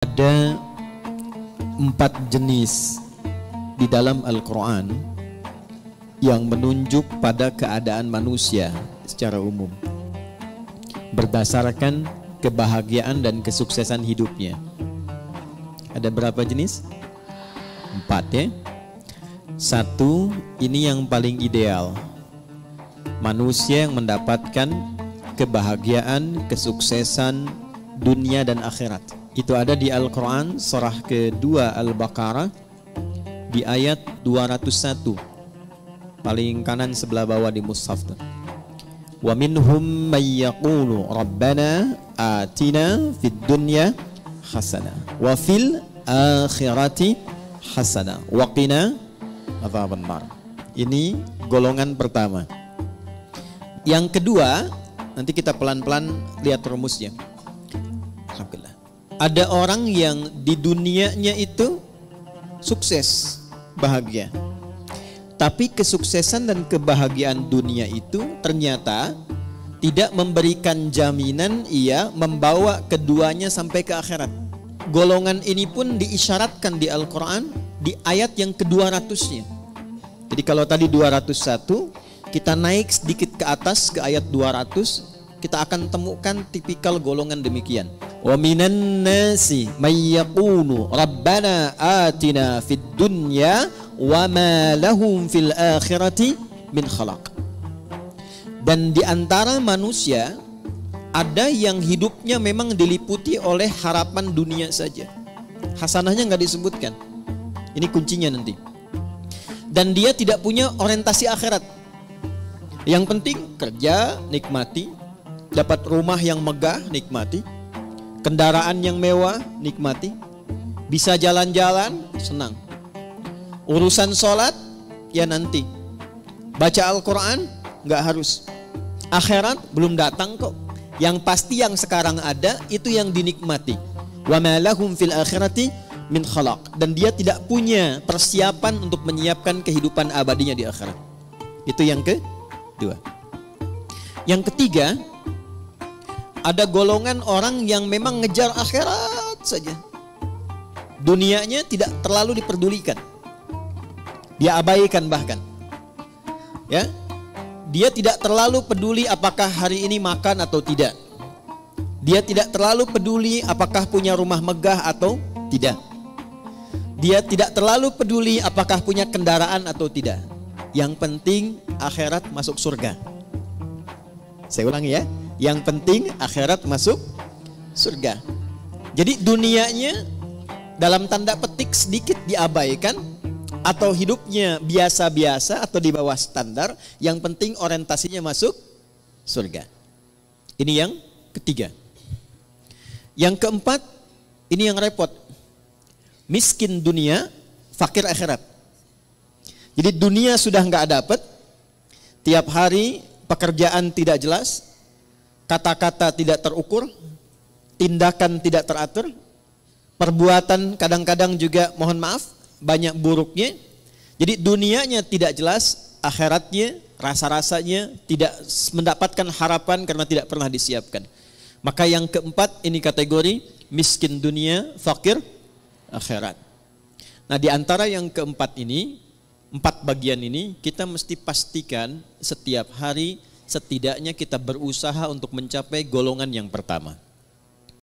Ada 4 jenis di dalam Al-Quran yang menunjuk pada keadaan manusia secara umum berdasarkan kebahagiaan dan kesuksesan hidupnya. Ada berapa jenis? 4 ya. 1, ini yang paling ideal. Manusia yang mendapatkan kebahagiaan, kesuksesan dunia dan akhirat. Itu ada di Al-Quran surah kedua Al-Baqarah di ayat 201, paling kanan sebelah bawah di mushaf. Wa minhum may yaqulu rabbana atina fid dunya hasanah wa fil akhirati hasanah wa qina adzaban nar. Ini golongan pertama. Yang kedua, nanti kita pelan-pelan lihat rumusnya. Alhamdulillah. Ada orang yang di dunianya itu sukses, bahagia. Tapi kesuksesan dan kebahagiaan dunia itu ternyata tidak memberikan jaminan ia membawa keduanya sampai ke akhirat. Golongan ini pun diisyaratkan di Al-Quran di ayat yang ke-200-nya. Jadi kalau tadi 201, kita naik sedikit ke atas ke ayat 200, kita akan temukan tipikal golongan demikian. Wa minan nasi may yaqulu rabbana atina fid dunya wa ma lahum fil akhirati min khalaq. Dan di antara manusia ada yang hidupnya memang diliputi oleh harapan dunia saja. Hasanahnya enggak disebutkan. Ini kuncinya nanti. Dan dia tidak punya orientasi akhirat. Yang penting kerja, nikmati, dapat rumah yang megah, nikmati, kendaraan yang mewah, nikmati, bisa jalan-jalan, senang. Urusan sholat, ya nanti. Baca Al-Quran, nggak harus. Akhirat belum datang kok. Yang pasti yang sekarang ada, itu yang dinikmati. Wa ma lahum fil akhirati min khalaq. Dan dia tidak punya persiapan untuk menyiapkan kehidupan abadinya di akhirat. Itu yang kedua. Yang ketiga, ada golongan orang yang memang ngejar akhirat saja. Dunianya tidak terlalu diperdulikan. Dia abaikan bahkan. Ya. Dia tidak terlalu peduli apakah hari ini makan atau tidak. Dia tidak terlalu peduli apakah punya rumah megah atau tidak. Dia tidak terlalu peduli apakah punya kendaraan atau tidak. Yang penting akhirat masuk surga. Saya ulangi ya. Yang penting akhirat masuk surga. Jadi dunianya dalam tanda petik sedikit diabaikan, atau hidupnya biasa-biasa atau di bawah standar. Yang penting orientasinya masuk surga. Ini yang ketiga. Yang keempat, ini yang repot. Miskin dunia, fakir akhirat. Jadi dunia sudah nggak dapat, tiap hari pekerjaan tidak jelas, kata-kata tidak terukur, tindakan tidak teratur, perbuatan kadang-kadang juga mohon maaf banyak buruknya. Jadi dunianya tidak jelas, akhiratnya rasa-rasanya tidak mendapatkan harapan karena tidak pernah disiapkan. Maka yang keempat ini kategori miskin dunia, fakir akhirat. Nah, di antara yang keempat ini, 4 bagian ini kita mesti pastikan setiap hari setidaknya kita berusaha untuk mencapai golongan yang pertama.